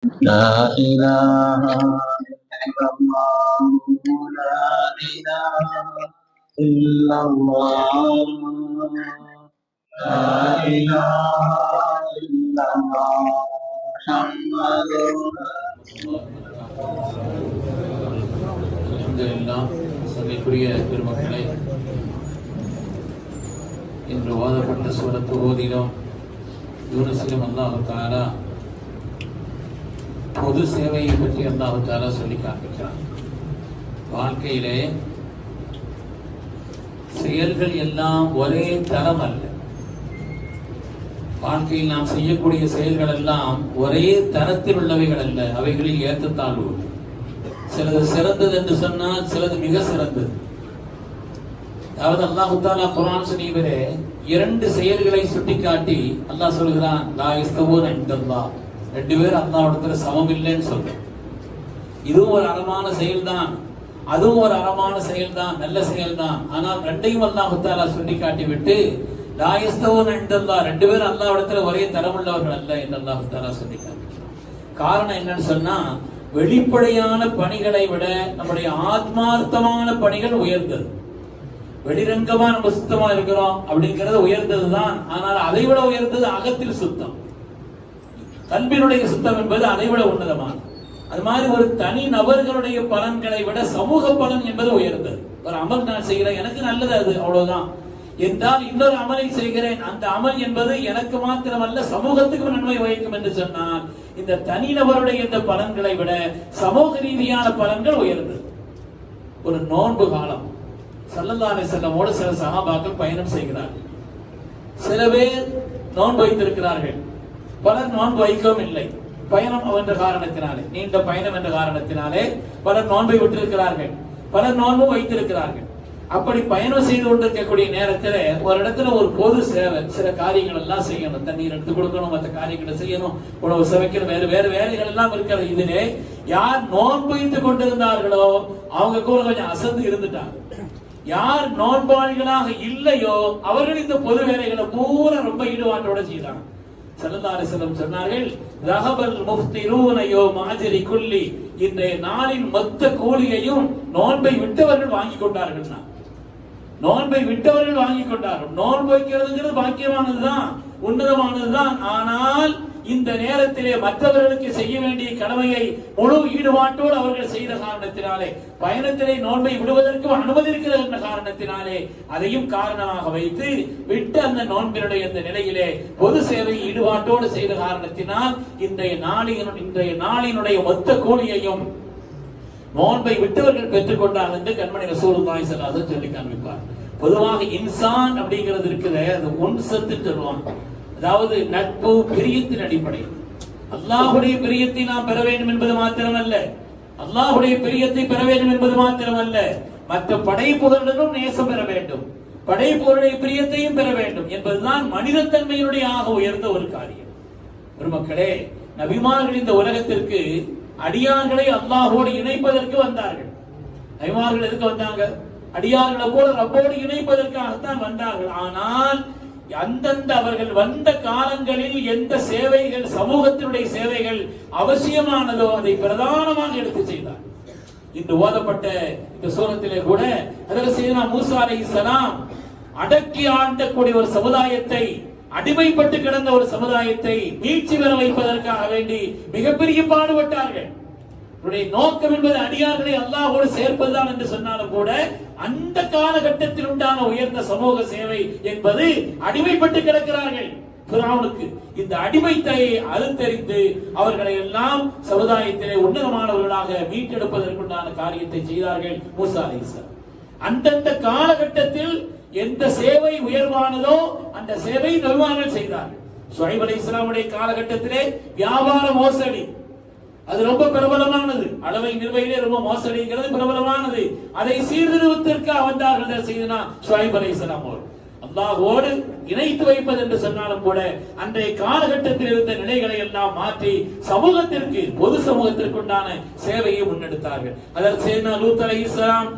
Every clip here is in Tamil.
لا إله إلا الله لا إله إلا الله لا إله إلا الله محمد அல்ஹம்துலில்லாஹ். சங்கைக்குரிய பெருமக்களே, இன்று ஓதப்பட்ட சூரத்து ஓதிலும் யூனுஸிலும் அல்லாஹ் தஆலா பொது சேவையை பற்றி அல்லாஹ் தஆலா சொல்லி காண்பிக்கிறான். வாழ்க்கையிலே செயல்கள் எல்லாம் ஒரே தரம் அல்ல. வாழ்க்கையில் நாம் செய்யக்கூடிய செயல்கள் எல்லாம் ஒரே தரத்தில் உள்ளவைகள் அல்ல. அவைகளில் ஏற்றத்தாழ்வு உண்டு. சிலது சிறந்தது என்று சொன்னால் சிலது மிக சிறந்தது. அதாவது அல்லாஹ் தஆலா குர்ஆன் ஷரீஃபிலே இரண்டு செயல்களை சுட்டிக்காட்டி அல்லாஹ் சொல்கிறான், லா யஸ்தவூன இன்தல்லாஹ், ரெண்டு பேர் அல்லாஹ்விடத்துல சமம் இல்லைன்னு சொல்றான். இதுவும் ஒரு அறமான செயல்தான், அதுவும் ஒரு அறமான செயல்தான், நல்ல செயல்தான். ஆனால் ரெண்டையும் அல்லாஹ் தஆலா சுட்டிக்காட்டி விட்டு லா யஸ்தவூன இன்தல்லாஹ், ரெண்டு பேரும் அல்லாஹ்விடத்துல ஒரே தரமுள்ளவர்கள் அல்ல என்று அல்லாஹ் தஆலா சொல்லிக்காட்டுகிறான். காரணம் என்னன்னு சொன்னா, வெளிப்படையான பணிகளை விட நம்முடைய ஆத்மார்த்தமான பணிகள் உயர்ந்தது. வெளிரங்கமா நம்ம சுத்தமா இருக்கிறோம் அப்படிங்கிறது உயர்ந்ததுதான். ஆனால் அதை விட உயர்ந்தது அகத்தில் சுத்தம். கல்வியினுடைய சுத்தம் என்பது அதை விட உன்னதமானது. அது மாதிரி ஒரு தனி நபர்களுடைய பலன்களை விட சமூக பலன் என்பது உயர்ந்தது. ஒரு அமல் நான் செய்கிறேன், எனக்கு நல்லது அது, அவ்வளவுதான் என்றால் இன்னொரு அமலை செய்கிறேன், அந்த அமல் என்பது எனக்கு மாத்திரமல்ல சமூகத்துக்கு நன்மை வகிக்கும் என்று சொன்னால் இந்த தனிநபருடைய இந்த பலன்களை விட சமூக ரீதியான பலன்கள் உயர்ந்தது. ஒரு நோன்பு காலம், ஸல்லல்லாஹு அலைஹி வஸல்லமோடு சில சஹாபாக்கள் பயணம் செய்கிறார்கள். சில பேர் நோன்பு வைத்திருக்கிறார்கள், பலர் நோன்பு வைக்கவும் இல்லை. பயணம் என்ற காரணத்தினாலே, நீண்ட பயணம் என்ற காரணத்தினாலே பலர் நோன்பை விட்டிருக்கிறார்கள், பலர் நோன்பு வைத்திருக்கிறார்கள். அப்படி பயணம் செய்து கொண்டிருக்கக்கூடிய நேரத்தில் ஒரு இடத்துல ஒரு பொது சேவை, சில காரியங்கள் எல்லாம் செய்யணும், தண்ணீர் எடுத்து கொடுக்கணும், மற்ற காரியங்களை செய்யணும், உணவு சமைக்கணும், வேறு வேறு வேலைகள் எல்லாம் இருக்கிறது. இதிலே யார் நோன்பு வைத்துக் கொண்டிருந்தார்களோ அவங்க கூட கொஞ்சம் அசந்து இருந்துட்டாங்க. யார் நோன்பாளிகளாக இல்லையோ அவர்கள் இந்த பொது வேலைகளை பூரா ரொம்ப ஈடுபாட்டோட செய்தாங்க. ஸல்லல்லாஹு அலைஹி வஸல்லம் சொன்னார்கள், ரஹபல் முஃப்திரூன யௌம அஜ்ரி குல்லி, இன்றைய நாளின் மொத்த கூலியையும் நோன்பை விட்டவர்கள் வாங்கி கொண்டார்கள். நோன்பை விட்டவர்கள் வாங்கி கொண்டார்கள். நோன்பு வைக்கிறதுங்கிறது பாக்கியமானதுதான், உன்னதமானதுதான். ஆனால் இந்த நேரத்திலே மற்றவர்களுக்கு செய்ய வேண்டிய கடமையை முழு ஈடுபாட்டோடு அவர்கள் செய்த காரணத்தினாலே, பயணத்திலே நோன்பை விடுவதற்கு அனுமதி இருக்கிறது என்ற காரணத்தினாலே அதையும் காரணமாக வைத்து விட்டு அந்த நோன்பினுடைய இந்த நிலையிலே பொது சேவை ஈடுபாட்டோடு செய்த காரணத்தினால் இன்றைய நாளினுடைய மொத்த கூலியையும் நோன்பை விட்டவர்கள் பெற்றுக் கொண்டார்கள் என்று கண்மணி ரசூலுல்லாஹி ஸல்லல்லாஹு அலைஹி வஸல்லம் சொல்லி காண்பிப்பார். பொதுவாக இன்சான் அப்படிங்கிறது இருக்குது, அது உன்சத்து சொல்லுவாங்க. அதாவது நட்பு பிரியத்தின் அடிப்படையில் அல்லாஹ்வுடைய பிரியத்தை நாம் பெற வேண்டும் என்பது மாத்திரமல்ல, அல்லாஹ்வுடைய பிரியத்தை பெற வேண்டும் என்பது மாத்திரமல்ல, மற்ற படைப்புகளுடனும் நேசம் பெற வேண்டும், படைப்புகளுடைய பிரியத்தையும் பெற வேண்டும் என்பதுதான் மனிதத்தன்மையினுடைய ஆக உயர்ந்த ஒரு காரியம். பெருமக்களே, நபிமார்கள் இந்த உலகத்திற்கு அடியார்களை அல்லாஹோடு இணைப்பதற்கு வந்தார்கள். நபிமார்கள் எதுக்கு வந்தாங்க? அடியார்களை போல ரப்போடு இணைப்பதற்காகத்தான் வந்தார்கள். ஆனால் அந்தந்த அவர்கள் வந்த காலங்களில் எந்த சேவைகள், சமூகத்தினுடைய சேவைகள் அவசியமானதோ அதை பிரதானமாக எடுத்து செய்தார். இன்று ஓதப்பட்ட இந்த சூரத்திலே கூட ஹஜ்ரத் சையதுனா மூஸா அலைஹிஸ்ஸலாம் அடக்கி ஆண்டக்கூடிய ஒரு சமுதாயத்தை, அடிமைப்பட்டு கிடந்த ஒரு சமுதாயத்தை மீட்சி பெற வைப்பதற்காக வேண்டி மிகப்பெரிய பாடுபட்டார்கள். நோக்கம் என்பது அடியார்களை அல்லாஹ்வோடு சேர்ப்பதுதான் என்று சொன்னாலும் கூட அந்த காலகட்டத்தில் உண்டான உயர்ந்த சமூக சேவை என்பது அடிமைப்பட்டு கிடக்கிறார்கள் ஃபிரௌனுக்கு. இந்த அடிமைத்தை அறுத்தறிந்து அவர்களை எல்லாம் சமுதாயத்திலே உன்னதமானவர்களாக மீட்டெடுப்பதற்குண்டான காரியத்தை செய்தார்கள் மூஸா அலைஹிஸ்ஸலாம். அந்தந்த காலகட்டத்தில் எந்த சேவை உயர்வானதோ அந்த சேவை நபிமார்கள் செய்தார்கள். ஷுஐப் அலைஹிஸ்ஸலாமுடைய காலகட்டத்திலே வியாபார மோசடி அது ரொம்ப பிரபலமானது. அளவை நிர்வையிலே ரொம்ப மோசடிங்கிறது பிரபலமானது. அதை சீர்திருத்தத்திற்காக வந்தார்கள் செய்தனா ஷுஐப் அலைஹிஸ்ஸலாம் அவர்கள். அல்லாஹ்வோடு இணைத்து வைப்பது என்று சொன்னாலும் கூட அன்றைய காலகட்டத்தில் இருந்த நிலைகளை எல்லாம் மாற்றி சமூகத்திற்கு, பொது சமூகத்திற்கு உண்டான சேவையை முன்னெடுத்தார்கள். அதற்கு சையதுனா லூத் அலைஹிஸ்ஸலாம்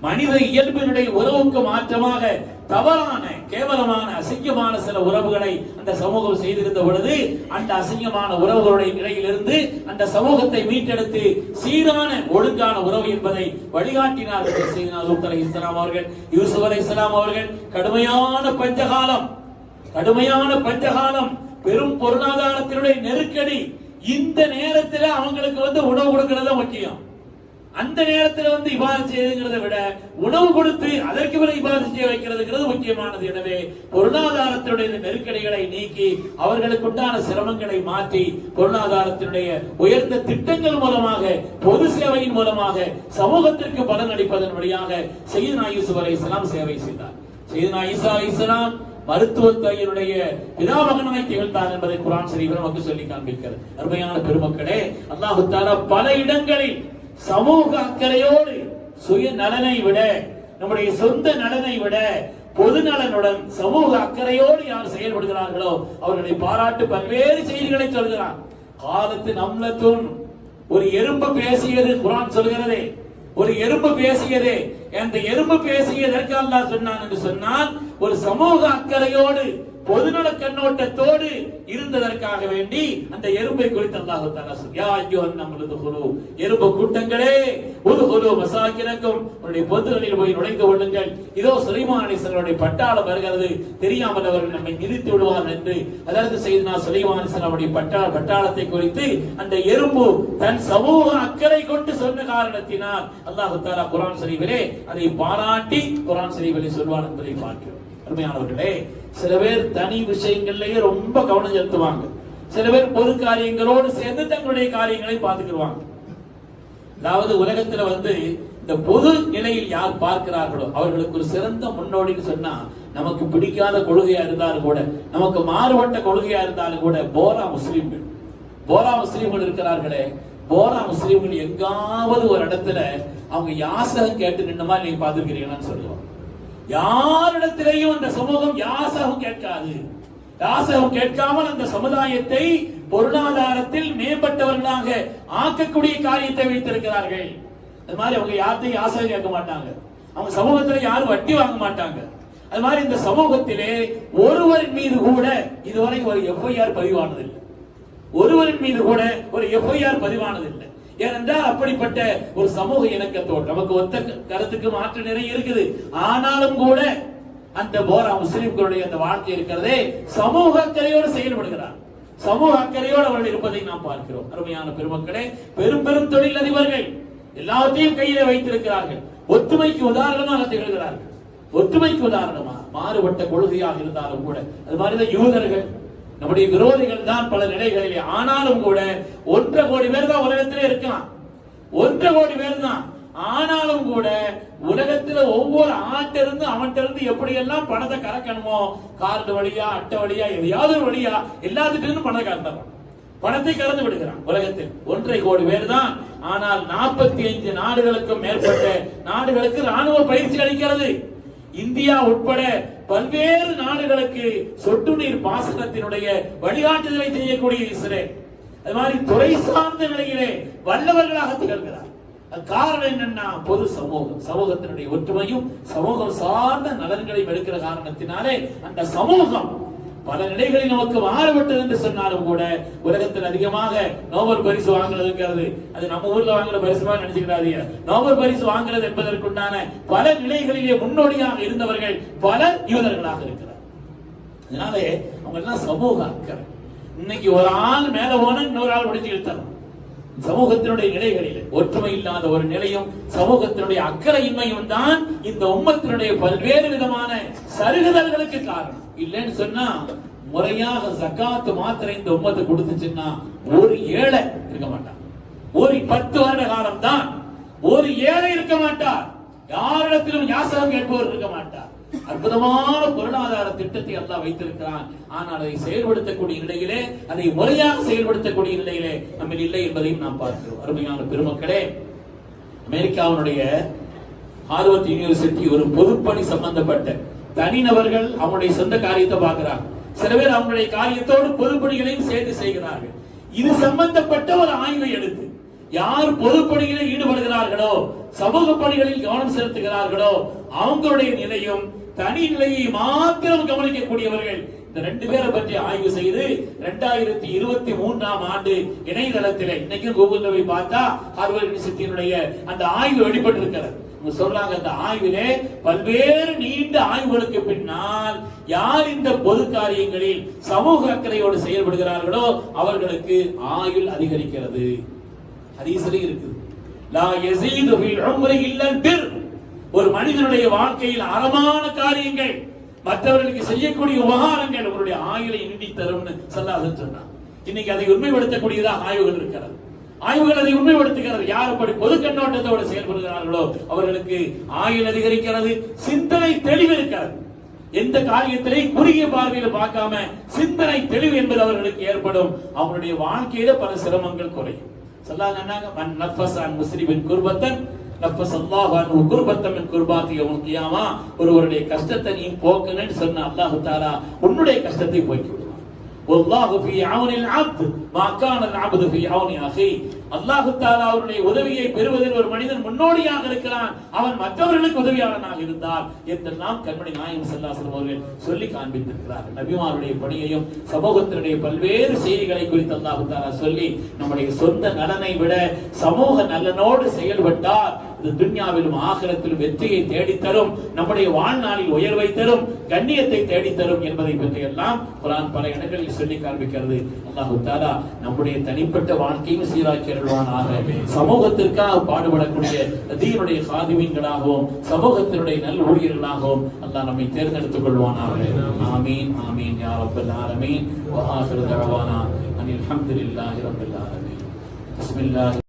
மனித இயல்பினுடைய உறவுக்கு மாற்றமாக தவறான கேவலமான அசிங்கமான சில உறவுகளை அந்த சமூகம் செய்திருந்த பொழுது அந்த அசிங்கமான உறவுகளுடைய நிலையிலிருந்து அந்த சமூகத்தை மீட்டெடுத்து சீரான ஒழுங்கான உறவு என்பதை வழிகாட்டினார்கள் சையதுனா லூத் அலைஹிஸ்ஸலாம் அவர்கள். யூசுப் அலைஹிஸ்ஸலாம் அவர்கள் கடுமையான பஞ்சகாலம், பெரும் பொருளாதாரத்தினுடைய நெருக்கடி. இந்த நேரத்தில் அவங்களுக்கு உணவு கொடுக்கிறது முக்கியம். அந்த நேரத்தில் இபாதத் செய்யறதை விட உணவு கொடுத்து அதற்கு பிறகு இபாதத் செய்ய வைக்கிறதுங்கிறது முக்கியமானது. எனவே பொருளாதாரத்தினுடைய நெருக்கடிகளை நீக்கி அவர்களுக்கு உண்டான சிரமங்களை மாற்றி பொருளாதாரத்தினுடைய உயர்ந்த திட்டங்கள் மூலமாக பொது சேவையின் மூலமாக சமூகத்திற்கு பலன் அளிப்பதன் வழியாக சையதுனா யூசுப் அலைஹிஸ்ஸலாம் சேவை செய்தார். சையதுனா ஈசா அலைஹிஸ்ஸலாம் மருத்துவத்துறையினுடைய பிதாமகனாய் திகழ்ந்தார் என்பதை குர்ஆன் ஷரீஃப் நமக்கு சொல்லி காண்பிக்கிறது. அருமையான பெருமக்களே, அல்லாஹ் தஆலா பல இடங்களில் சமூக அக்கறையோடு சுய நலனை விட நம்முடைய சொந்த நலனை விட பொது நலனுடன் சமூக அக்கறையோடு யார் செயல்படுகிறார்களோ அவர்களை பாராட்டு பல்வேறு செய்திகளை சொல்கிறார். காலத்து நம்லத்துன், ஒரு எறும்பு பேசியது குர்ஆன் சொல்கிறதே, ஒரு எறும்பு பேசியதே. அந்த எறும்பு பேசியதற்கு அல்லாஹ் சொன்னான் என்று சொன்னால் ஒரு சமூக அக்கறையோடு பொதுநல கண்ணோட்டத்தோடு இருந்ததற்காக வேண்டி அந்த எறும்பை குறித்து அல்லாஹ் தஆலா யா அய்யுஹன் நம்லுதுகுலு, எறும்பு கூட்டங்களே, உதுகுலு மசாகினக்கும், உங்களுடைய பொதுகளில் போய் நுழைந்து கொள்ளுங்கள். இதோ சுலைமான் அலைஹிஸ்ஸலாமுடைய பட்டாளம் வருகிறது, தெரியாமல் அவர்கள் நம்மை மிதித்து விடுவார்கள் என்று அதாவது சையதுனா சுலைமான் அலைஹிஸ்ஸலாமுடைய பட்டாளத்தை குறித்து அந்த எறும்பு தன் சமூக அக்கறை கொண்டு சொன்ன காரணத்தினால் அல்லாஹ் தஆலா குர்ஆன் ஷரீஃபிலே அதை பாராட்டி குர்ஆன் ஷரீஃபிலே சொல்வான் என்பதை பார்க்கிறோம். அருமையானவர்களே, சில பேர் தனி விஷயங்கள்லயே ரொம்ப கவனம் செலுத்துவாங்க. சில பேர் பொது காரியங்களோடு சேர்ந்து தங்களுடைய காரியங்களை பார்த்துக்கிடுவாங்க. அதாவது உலகத்துல இந்த பொது நிலையில் யார் பார்க்கிறார்களோ அவர்களுக்கு ஒரு சிறந்த முன்னோடின்னு சொன்னா, நமக்கு பிடிக்காத கொள்கையா இருந்தாலும் கூட, நமக்கு மாறுபட்ட கொள்கையா இருந்தாலும் கூட, போரா முஸ்லிம்கள் இருக்கிறார்களே, போரா முஸ்லிம்கள் எங்காவது ஒரு இடத்துல அவங்க யாசகம் கேட்டு நின்ன மாதிரி நீங்க பார்த்திருக்கிறீங்கன்னு சொல்லுவாங்க. யாரிடத்திலேயும் அந்த சமூகம் யாசகம் கேட்காது. யாசகம் கேட்காமல் அந்த சமுதாயத்தை பொருளாதாரத்தில் மேம்பட்டவர்களாக ஆக்கக்கூடிய காரியத்தை வைத்திருக்கிறார்கள். அது மாதிரி அவங்க யார்த்தையும் யாசகம் கேட்க மாட்டாங்க. அவங்க சமூகத்துல யாரும் வட்டி வாங்க மாட்டாங்க. அது மாதிரி இந்த சமூகத்திலே ஒருவரின் மீது கூட இதுவரை ஒரு எஃப்ஐஆர் பதிவானதில்லை. ஒருவரின் மீது கூட ஒரு எஃப்ஐஆர் பதிவானதில்லை. ஏனென்றால் அப்படிப்பட்ட ஒரு சமூக இணக்கத்தோடு நமக்கு ஒத்த கருத்துக்கு மாற்று நிறைய இருக்குது. ஆனாலும் கூட அந்த போரா முஸ்லிம்களுடைய அந்த வாழ்க்கை இருக்கிறதே சமூக அக்கறையோடு செயல்படுகிறார். சமூக அக்கறையோடு அவர்கள் இருப்பதை நாம் பார்க்கிறோம். அருமையான பெருமக்களே, பெரும் பெரும் தொழில் அதிபர்கள் எல்லாத்தையும் கையில வைத்திருக்கிறார்கள். ஒற்றுமைக்கு உதாரணமாக திகழ்கிறார்கள். ஒற்றுமைக்கு உதாரணமா மாறுபட்ட கொள்கையாக இருந்தாலும் கூட அது மாதிரிதான் யூதர்கள் நம்முடைய விரோதிகள் தான் பல நிலைகளிலே. ஆனாலும் கூட 1.5 கோடி பேர் தான் உலகத்திலே இருக்கலாம். 1.5 கோடி பேர் தான். ஆனாலும் கூட உலகத்துல ஒவ்வொரு ஆட்டிலிருந்து அவன்கிட்ட எப்படியெல்லாம் பணத்தை கறக்கணுமோ, கார்டு வழியா, அட்டை வழியா, எதையாவது ஒரு வழியா எல்லாத்துக்கும் பணத்தை கறந்துறான். பணத்தை கறந்து விடுகிறான். உலகத்தில் 1.5 கோடி பேர் தான். ஆனால் 45 நாடுகளுக்கும் மேற்பட்ட நாடுகளுக்கு ராணுவ பயிற்சி அளிக்கிறது. இந்தியா உட்பட பல்வேறு நாடுகளுக்கு சொட்டு நீர் பாசனத்தினுடைய வழிகாட்டுதலை செய்யக்கூடிய இஸ்ரேல் அது மாதிரி துறை சார்ந்த நிலையிலே வல்லவர்களாக திகழ்கிறார். காரணம் என்னன்னா பொது சமூகத்தினுடைய ஒற்றுமையும் சமூகம் சார்ந்த நலன்களையும் எடுக்கிற காரணத்தினாலே அந்த சமூகம் பல நிலைகளில் நமக்கு மாறுபட்டது என்று சொன்னாலும் கூட உலகத்தில் அதிகமாக நோபல் பரிசு வாங்குறது அது நம்ம ஊர்ல வாங்குற பரிசுமா நினைச்சுக்கிறாதீங்க. நோபல் பரிசு வாங்குறது என்பதற்குண்டான பல நிலைகளிலே முன்னோடியாக இருந்தவர்கள் பலர் யூதர்களாக இருக்கிறார். அதனாலே அவங்க எல்லாம் சமூக அக்கறை. இன்னைக்கு ஒரு ஆள் மேல போன இன்னொரு ஆள் முடிச்சு இழுத்தணும். சமூகத்தினுடைய நிலைகளில் ஒற்றுமை இல்லாத ஒரு நிலையும் சமூகத்தினுடைய அக்கறையின்மையும் தான் இந்த உம்மத்தினுடைய பல்வேறு விதமான சருகுதல்களுக்கு காரணம். இல்லைன்னு சொன்னா முறையாக ஜகாத் மாத்திரை இந்த உம்மத்து கொடுத்துச்சுன்னா ஒரு ஏழை இருக்க மாட்டார். ஒரு 10 வருட காலம் தான் ஒரு ஏழை இருக்க மாட்டார். யாரிடத்திலும் யாசகம் கேட்பவர் இருக்க மாட்டார். அற்புதமான பொருளாதார திட்டத்தை அல்லாஹ் வைத்திருக்கிறான். ஆனால் அதை செயல்படுத்தக்கூடிய நிலையிலே, அதை முறையாக செயல்படுத்தக்கூடிய நிலையிலே நம்ம இல்லை என்பதையும் நாம் பார்க்கிறோம். அருமையான பெருமக்களே, அமெரிக்காவுடைய ஹார்வர்ட் யூனிவர்சிட்டி ஒரு பொதுப்பணி சம்பந்தப்பட்ட தனிநபர்கள் அவங்களுடைய சொந்த காரியத்தை பார்க்கிறாங்க. சில பேர் அவங்களுடைய காரியத்தோடு பொதுப்பணிகளையும் சேர்த்து செய்கிறார்கள். இது சம்பந்தப்பட்ட ஒரு ஆய்வை எடுத்து யார் பொதுப்பணிகளில் ஈடுபடுகிறார்களோ, சமூக பணிகளில் கவனம் செலுத்துகிறார்களோ அவங்களுடைய நிலையும் தனி நிலையை மாத்திரம் கவனிக்கக்கூடியவர்கள். இந்த 2 பேரை பற்றி ஆய்வு செய்து 2023ஆம் ஆண்டு இணையதளத்தில் இன்னைக்கும் கூகுள்ல போய் பார்த்தா ஹார்வர்ட் யூனிவர்சிட்டியினுடைய அந்த ஆய்வு வெளிப்பட்டிருக்கிறது. சொல்றாங்க, அந்த ஆய்விலே பல்வேறு நீண்ட ஆய்வுகளுக்கு பின்னால் யார் இந்த பொது காரியங்களில் சமூக அக்கறையோடு செயல்படுகிறார்களோ அவர்களுக்கு ஆயுள் அதிகரிக்கிறது. ஹதீஸ்ல இருக்குது, லா யஸீது ஃபில் உம்ரி இல்லல் பிர். ஒரு மனிதனுடைய வாழ்க்கையில் அறமான காரியங்கள், மற்றவர்களுக்கு செய்யக்கூடிய உபகாரங்கள் உங்களுடைய ஆயுளை நீட்டி தரும்னு ஸல்லல்லாஹு சொன்னார். இன்னைக்கு அதை உண்மைப்படுத்தக்கூடியதாக ஆய்வுகள் இருக்கிறது. ஆய்வுகள் அதை உண்மைப்படுத்துகிறது. யார் அப்படி பொது கண்ணோட்டத்தோடு செயல்படுகிறார்களோ அவர்களுக்கு ஆயுள் அதிகரிக்கிறது, சிந்தனை தெளிவு இருக்கிறது. எந்த காரியத்திலே குறுகிய பார்வையில் பார்க்காம சிந்தனை தெளிவு என்பது அவர்களுக்கு ஏற்படும். அவருடைய வாழ்க்கையில பல சிரமங்கள் குறையும். ஸல்லல்லாஹு மன் நஃபஸ அன் முஸ்லிமின் குர்பத்தன் நஃபஸல்லாஹு அன்ஹு குர்பத்தன் மின் குர்பாத்தி யௌமல் கியாமா. ஒருவருடைய கஷ்டத்தை நீ போக்குன்னு சொன்ன அல்லாஹ் தஆலா உன்னுடைய கஷ்டத்தை போக்கி விடுவார். வல்லாஹு ஃபீ ஔனில் அப்த் மா கான அல் அப்து ஃபீ ஔனி அஹி. அல்லாஹ் தஆலா அவருடைய உதவியை பெறுவதில் ஒரு மனிதன் முன்னோடியாக இருக்கிறான், அவன் மற்றவர்களுக்கு உதவியாளனாக இருந்தால் என்றெல்லாம் கண்மணி நாயகம் ஸல்லல்லாஹு அலைஹி வஸல்லம் அவர்கள் சொல்லி காண்பித்திருக்கிறார். நபிமாருடைய பணியையும் சமூகத்தினுடைய பல்வேறு செய்திகளை குறித்து அல்லாஹ் தஆலா சொல்லி நம்முடைய சொந்த நலனை விட சமூக நலனோடு செயல்பட்டால் இது துன்யாவிலும் ஆகிரத்திலும் வெற்றியை தேடித்தரும், நம்முடைய வாழ்நாளில் உயர்வை தரும், கண்ணியத்தை தேடித்தரும் என்பதை பற்றி எல்லாம் குர்ஆன் பல இடங்களில் சொல்லி காண்பிக்கிறது. அல்லாஹ் தஆலா நம்முடைய தனிப்பட்ட வாழ்க்கையும் சீராக்கி அருள்வானாக. சமூகத்திற்காக பாடுபடக்கூடிய தீனுடைய காதிமீன்களாகவும் சமூகத்தினுடைய நல் ஊழியர்களாகவும் அல்லாஹ் நம்மை தேர்ந்தெடுத்துக் கொள்வானாக. ஆமீன் ஆமீன் யா ரப்பல் ஆலமீன். வ ஆகிரு தஅவானா அனில் ஹம்துலில்லாஹி ரப்பில் ஆலமீன். பிஸ்மில்லாஹ்.